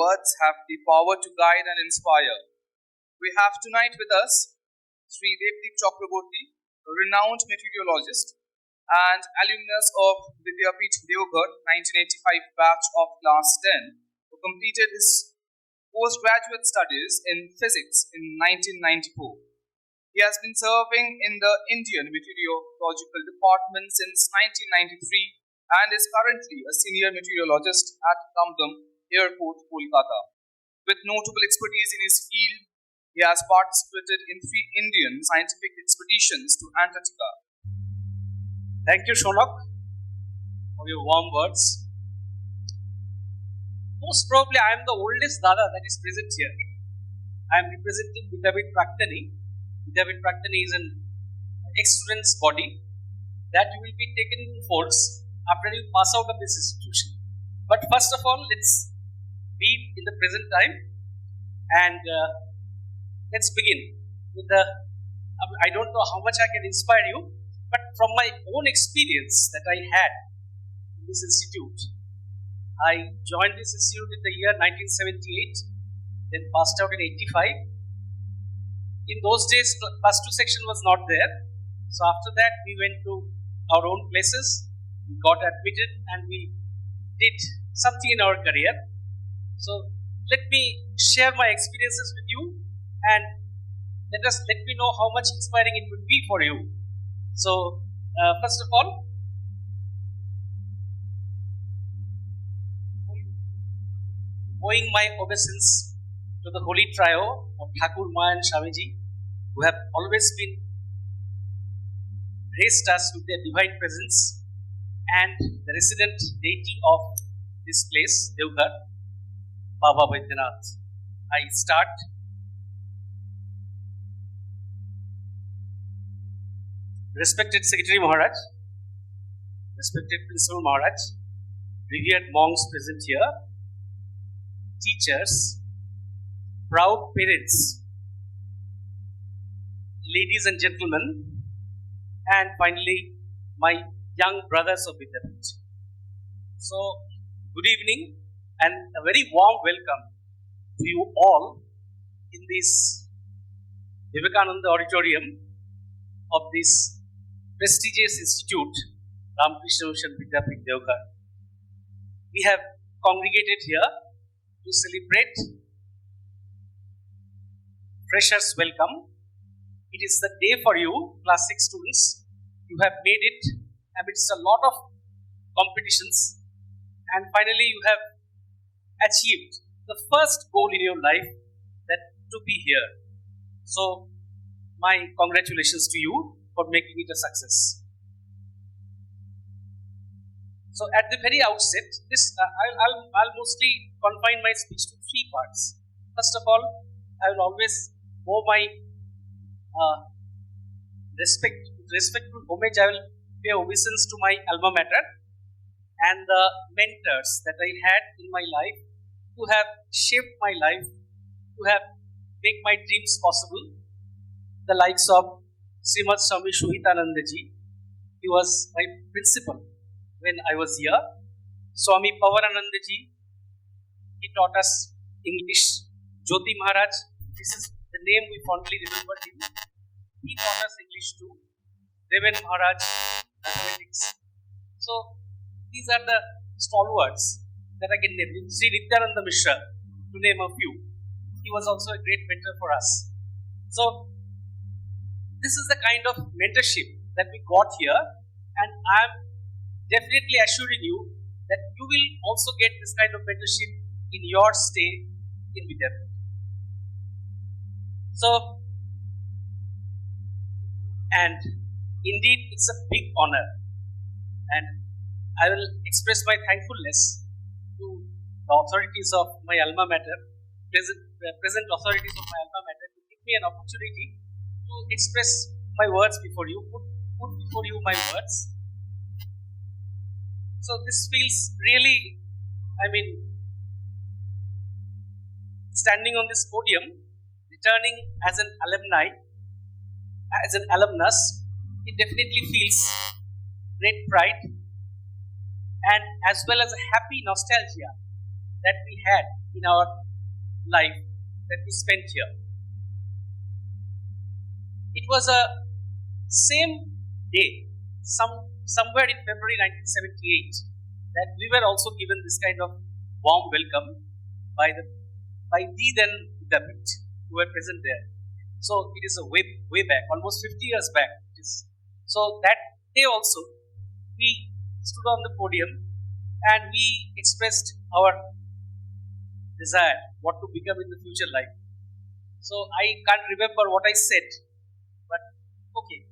words have the power to guide and inspire. We have tonight with us Shri Debdip Chakraborty, a renowned meteorologist and alumnus of Vidyapith Deoghar 1985 batch of class 10, who completed his postgraduate studies in physics in 1994. He has been serving in the Indian Meteorological Department since 1993 and is currently a senior meteorologist at Alumnus Airport, Kolkata. With notable expertise in his field, he has participated in 3 Indian scientific expeditions to Antarctica. Thank you, Shonak, for your warm words. Most probably, I am the oldest Dada that is present here. I am representing Vidyapith Praktani. Vidyapith Praktani is an ex-student's body that will be taken in folds after you pass out of this institution. But first of all, let's be in the present time and let's begin with the, I don't know how much I can inspire you, but from my own experience that I had in this institute, I joined this institute in the year 1978, then passed out in 85. In those days, class 2 section was not there. So after that, we went to our own places, we got admitted and we did something in our career. So let me share my experiences with you and let me know how much inspiring it would be for you. So first of all, owing my obeisance to the holy trio of Thakur, Ma and Swamiji, who have always been graced us with their divine presence, and the resident deity of this place, Deoghar, Baba Vaidyanath. I start. Respected Secretary Maharaj, respected Principal Maharaj, revered monks present here, teachers, proud parents, ladies and gentlemen, and finally my young brothers of Vidyapith. So, good evening and a very warm welcome to you all in this Vivekananda Auditorium of this prestigious institute, Ramakrishna Vidyapith Deoghar. We have congregated here to celebrate Freshers' Welcome. It is the day for you, class 6 students. You have made it amidst a lot of competitions and finally you have achieved the first goal in your life, that to be here. So my congratulations to you for making it a success. So at the very outset, I'll mostly confine my speech to 3 parts. First of all, I will always owe my respectful homage. I will pay obeisance to my alma mater and the mentors that I had in my life who have shaped my life, who have made my dreams possible. The likes of Srimad Swami Shuhitanandaji, he was my principal when I was here. Swami Pawaranandaji, he taught us English. Jyoti Maharaj, this is the name we fondly remember him. He taught us English too. Devan Maharaj, mathematics. So these are the stalwarts that I can name. Sri Nityananda Mishra, to name a few. He was also a great mentor for us. So this is the kind of mentorship that we got here, and I am definitely assuring you that you will also get this kind of mentorship in your stay in Vidyapith. So, and indeed it's a big honor, and I will express my thankfulness to the authorities of my alma mater, present authorities of my alma mater, to give me an opportunity to express my words before you, put before you my words. So this feels really, standing on this podium, returning as an alumni, as an alumnus, it definitely feels great pride and as well as a happy nostalgia that we had in our life that we spent here. It was a same day, somewhere in February 1978, that we were also given this kind of warm welcome by the then Vidyapith who were present there. So it is a way back, almost 50 years back. So that day also we stood on the podium and we expressed our desire what to become in the future life. So I can't remember what I said, but okay.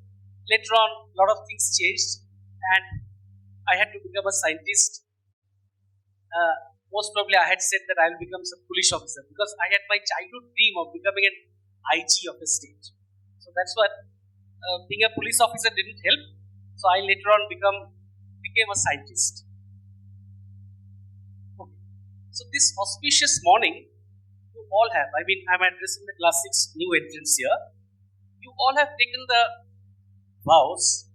Later on, a lot of things changed, and I had to become a scientist. Most probably, I had said that I will become some police officer because I had my childhood dream of becoming an IG of a state. So that's what being a police officer didn't help. So I later on became a scientist. Okay. So this auspicious morning, you all have. I mean, I'm addressing the class 6 new entrants here. You all have taken the vows,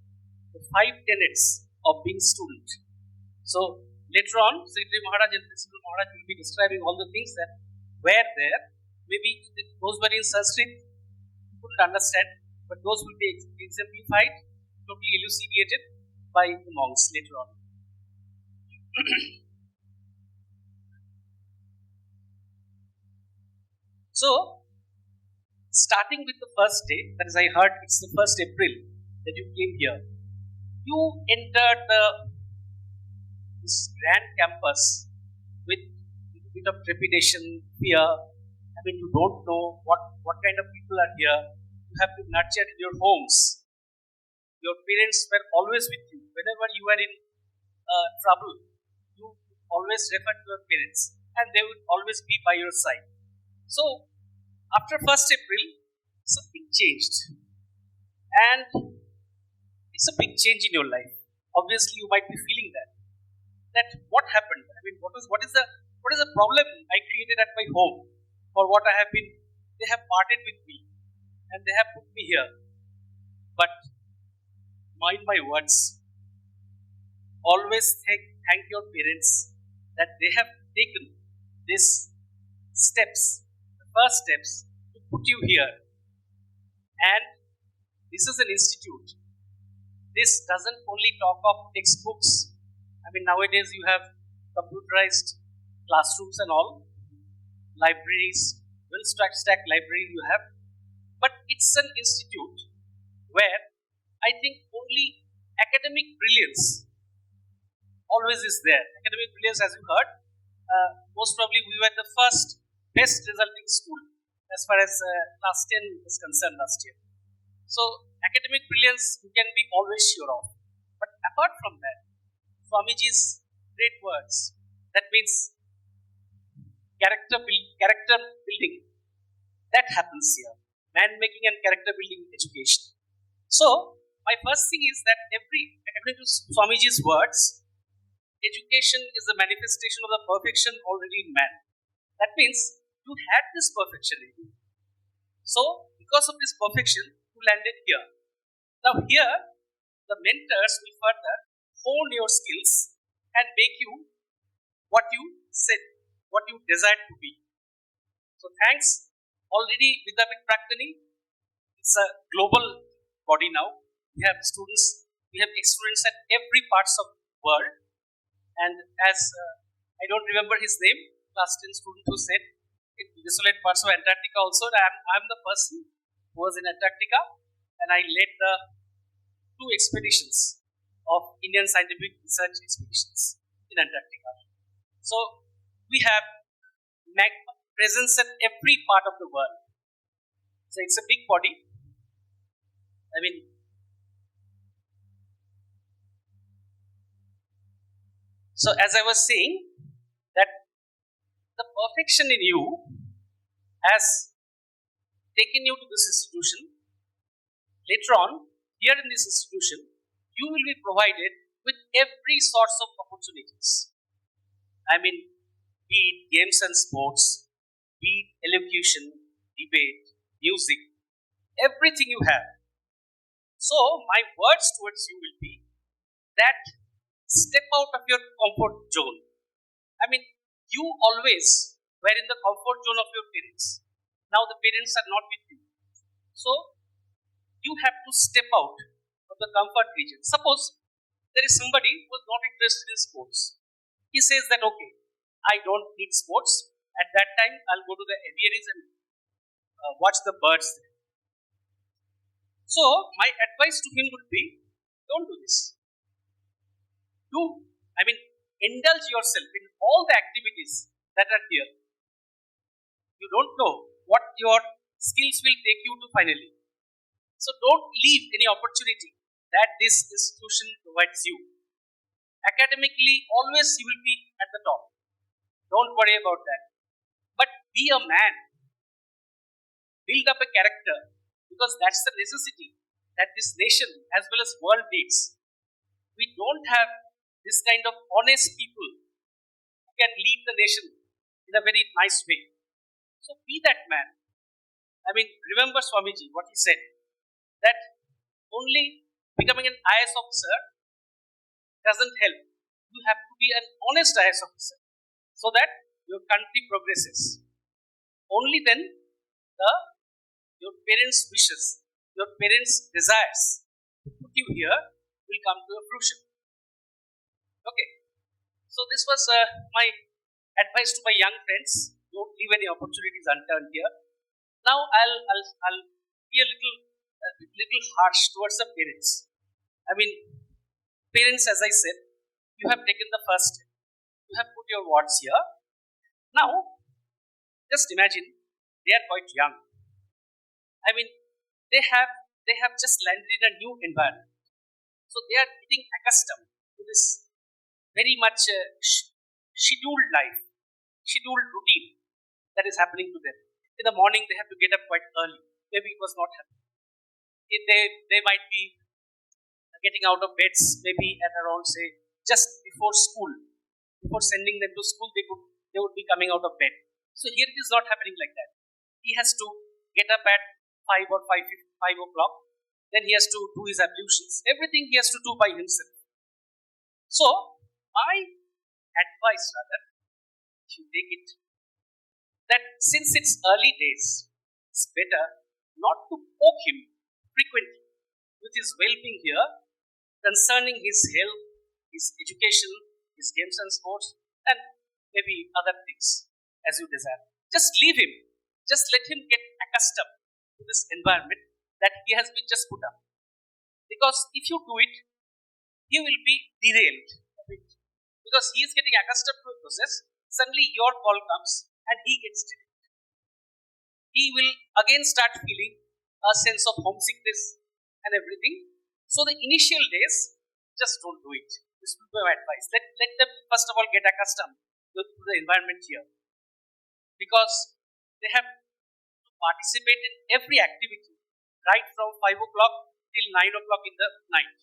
the 5 tenets of being student. So later on, Sri Maharaj and Principal Maharaj will be describing all the things that were there. Maybe those were in Sanskrit, you couldn't understand, but those will be exemplified, totally elucidated by the monks later on. So, starting with the first day, that is, I heard it's the 1st April that you came here. You entered this grand campus with a bit of trepidation, fear. I mean, you don't know what kind of people are here. You have to nurture in your homes. Your parents were always with you. Whenever you were in trouble, you always referred to your parents, and they would always be by your side. So, after 1st April, something changed. And it's a big change in your life. Obviously, you might be feeling that. That what happened? I mean, what is the problem I created at my home? For what I have been, they have parted with me, and they have put me here. But mind my words. Always thank your parents that they have taken these steps, the first steps, to put you here. And this is an institute. This doesn't only talk of textbooks. I mean, nowadays you have computerized classrooms and all, libraries, well-stacked library you have. But it's an institute where I think only academic brilliance always is there. Academic brilliance, as you heard, most probably we were the first best resulting school as far as class 10 is concerned last year. So academic brilliance you can be always sure of. But apart from that, Swamiji's great words, that means character building, that happens here. Man making and character building education. So my first thing is that according to Swamiji's words, education is the manifestation of the perfection already in man. That means you had this perfection in you. So because of this perfection, you landed here. Now here, the mentors will further hone your skills and make you what you said, what you desired to be. So thanks already Vidyapith Praktani. It's a global body now. We have students, we have students at every parts of the world. And as I don't remember his name, class 10 student who said, in desolate parts of Antarctica also, I'm the person who was in Antarctica, and I led the 2 expeditions of Indian scientific research expeditions in Antarctica. So we have presence at every part of the world. So it's a big body. I mean, so as I was saying, that the perfection in you has taken you to this institution. Later on, here in this institution, you will be provided with every sorts of opportunities. I mean, be it games and sports, be it elocution, debate, music, everything you have. So, my words towards you will be that step out of your comfort zone. I mean, you always were in the comfort zone of your parents. Now the parents are not with you. So you have to step out of the comfort region. Suppose there is somebody who is not interested in sports. He says that, okay, I don't need sports. At that time, I'll go to the aviaries and watch the birds. So my advice to him would be, don't do this. Indulge yourself in all the activities that are here. You don't know what your skills will take you to finally. So don't leave any opportunity that this institution provides you. Academically, always you will be at the top. Don't worry about that. But be a man. Build up a character, because that's the necessity that this nation as well as world needs. We don't have this kind of honest people who can lead the nation in a very nice way. So be that man. Remember Swamiji, what he said, that only becoming an IAS officer doesn't help. You have to be an honest IAS officer so that your country progresses. Only then your parents' wishes, your parents' desires to put you here will come to a fruition. Okay. So this was my advice to my young friends. Don't leave any opportunities unturned here. Now I'll be a little harsh towards the parents. Parents, as I said, you have taken the first step. You have put your wards here. Now, just imagine they are quite young. They have just landed in a new environment. So they are getting accustomed to this very much scheduled life, scheduled routine that is happening to them. In the morning, they have to get up quite early. Maybe it was not happening. They might be getting out of beds maybe at around, say, just before school. Before sending them to school, they would be coming out of bed. So here it is not happening like that. He has to get up at 5 or 5 o'clock. Then he has to do his ablutions. Everything he has to do by himself. So, my advice rather, if you take it, that since it's early days, it's better not to poke him frequently with his well-being here concerning his health, his education, his games and sports, and maybe other things as you desire. Just leave him. Just let him get accustomed to this environment that he has been just put up. Because if you do it, he will be derailed a bit. Because he is getting accustomed to a process, suddenly your call comes and he gets derailed. He will again start feeling a sense of homesickness and everything. So the initial days, just don't do it. This will be my advice. Let them first of all get accustomed to the environment here. Because they have to participate in every activity, right from 5 o'clock till 9 o'clock in the night.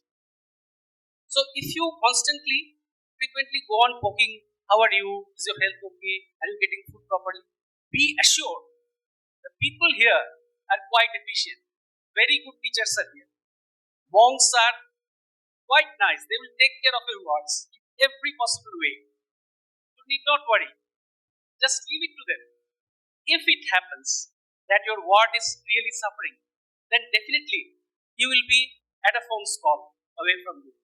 So if you frequently go on poking, how are you? Is your health okay? Are you getting food properly? Be assured, the people here are quite efficient. Very good teachers are here. Monks are quite nice. They will take care of your wards in every possible way. You need not worry. Just leave it to them. If it happens that your ward is really suffering, then definitely you will be at a phone's call away from you.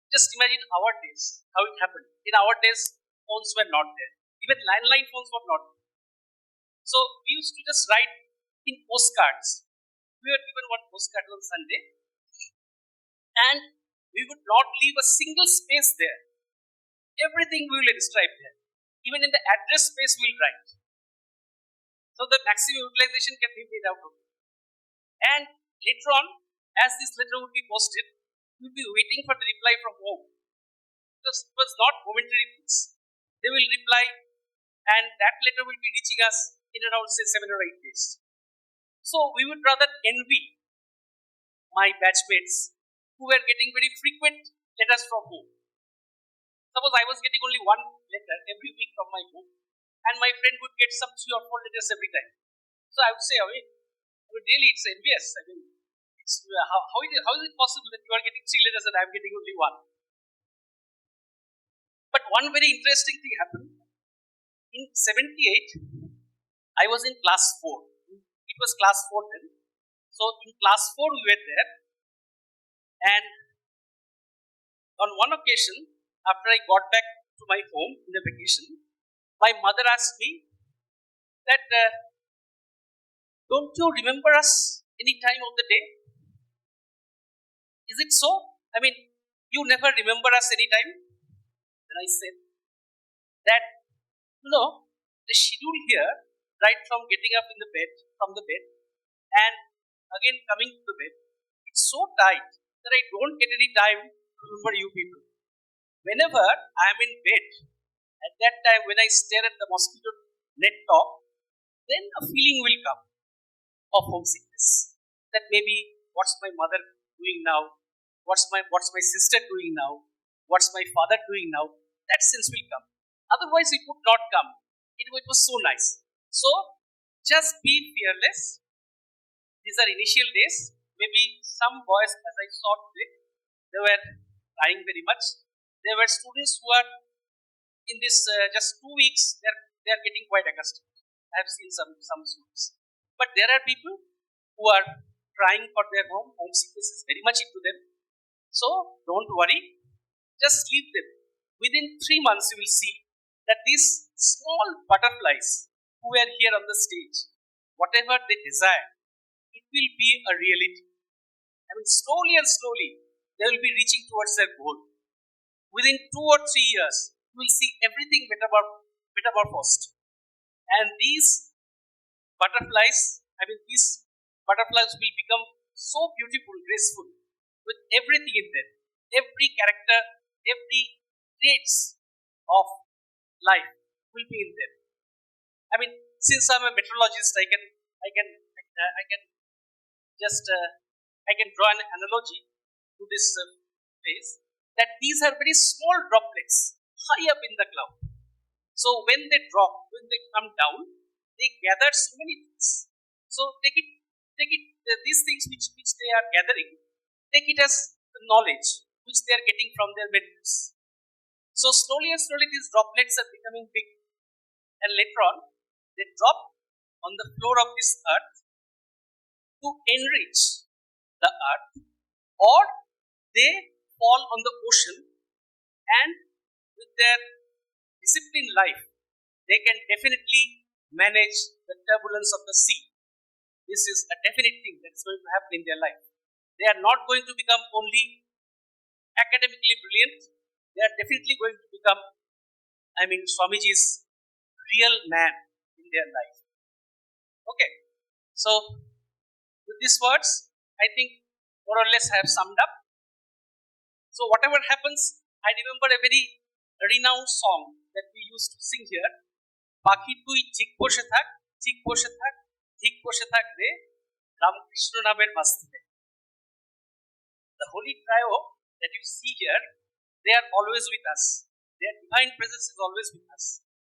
Just imagine our days, how it happened. In our days, phones were not there. Even landline phones were not there. So we used to just write in postcards. We were given one postcard on Sunday, and we would not leave a single space there. Everything we will inscribe there. Even in the address space we will write. So the maximum utilization can be made out of it. And later on, as this letter would be posted, we will be waiting for the reply from home. Because it was not momentary things. They will reply, and that letter will be reaching us in around, say, 7 or 8 days. So we would rather envy my batchmates who were getting very frequent letters from home. Suppose I was getting only one letter every week from my home, and my friend would get some 3 or 4 letters every time. So I would say, really, it's envious. How is it possible that you are getting 3 letters and I am getting only one? But one very interesting thing happened. in 78, I was in class 4. It was class 4 then. So in class 4 we were there, and on one occasion, after I got back to my home in the vacation, my mother asked me that, don't you remember us any time of the day? Is it so? I mean, you never remember us any time? Then I said that, no, the schedule here, right from getting up from the bed, and again coming to the bed, it's so tight that I don't get any time to remember you people. Whenever I am in bed, at that time when I stare at the mosquito net top, then a feeling will come of homesickness. That maybe what's my mother doing now? What's my sister doing now? What's my father doing now? That sense will come. Otherwise, it would not come. It was so nice. So, just be fearless. These are initial days. Maybe some boys, as I saw today, they were crying very much. There were students who are in this just 2 weeks. They are getting quite accustomed. I have seen some students, but there are people who are crying for their home. Homesickness is very much into them. So don't worry. Just leave them. Within 3 months, you will see that these small butterflies who are here on the stage, whatever they desire, it will be a reality. I mean, slowly and slowly, they will be reaching towards their goal. Within 2 or 3 years, you will see everything metamorphosed. And these butterflies will become so beautiful, graceful, with everything in them, every character, every traits of life will be in them. I mean, since I'm a meteorologist, I can draw an analogy to this phase, that these are very small droplets high up in the cloud. So when they drop, when they come down, they gather so many things. So take it these things which they are gathering, take it as the knowledge which they are getting from their mentors. So slowly and slowly these droplets are becoming big, and later on they drop on the floor of this earth to enrich the earth, or they fall on the ocean, and with their disciplined life, they can definitely manage the turbulence of the sea. This is a definite thing that is going to happen in their life. They are not going to become only academically brilliant. They are definitely going to become, Swamiji's real man in their life. Okay. So, with these words, I think more or less I have summed up. So, whatever happens, I remember a very renowned song that we used to sing here. Paki tui ঠিক বসে থাক রে Ramakrishna namer mastite. The holy trio that you see here, they are always with us. Their divine presence is always with us.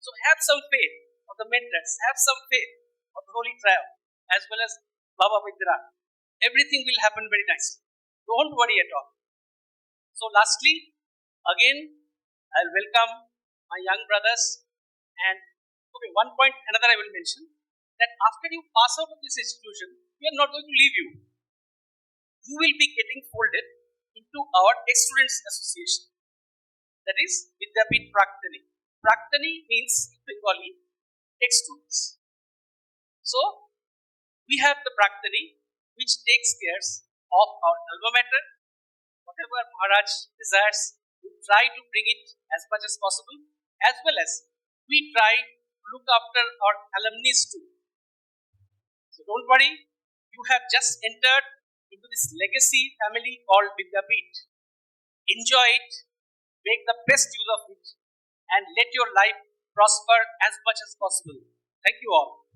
So have some faith of the mentors, have some faith of the holy trio, as well as Baba Vidyarthi. Everything will happen very nicely. Don't worry at all. So lastly, again, I'll welcome my young brothers, and one point another I will mention, that after you pass out of this institution, we are not going to leave you. You will be getting folded into our ex-students association. That is Vidyapith Praktani. Praktani means in Bengali ex-students. So we have the Praktani which takes care of our alma mater. Whatever Maharaj desires, we try to bring it as much as possible, as well as we try to look after our alumnus too. So don't worry, you have just entered into this legacy family called Vidyapith. Enjoy it, make the best use of it, and let your life prosper as much as possible. Thank you all.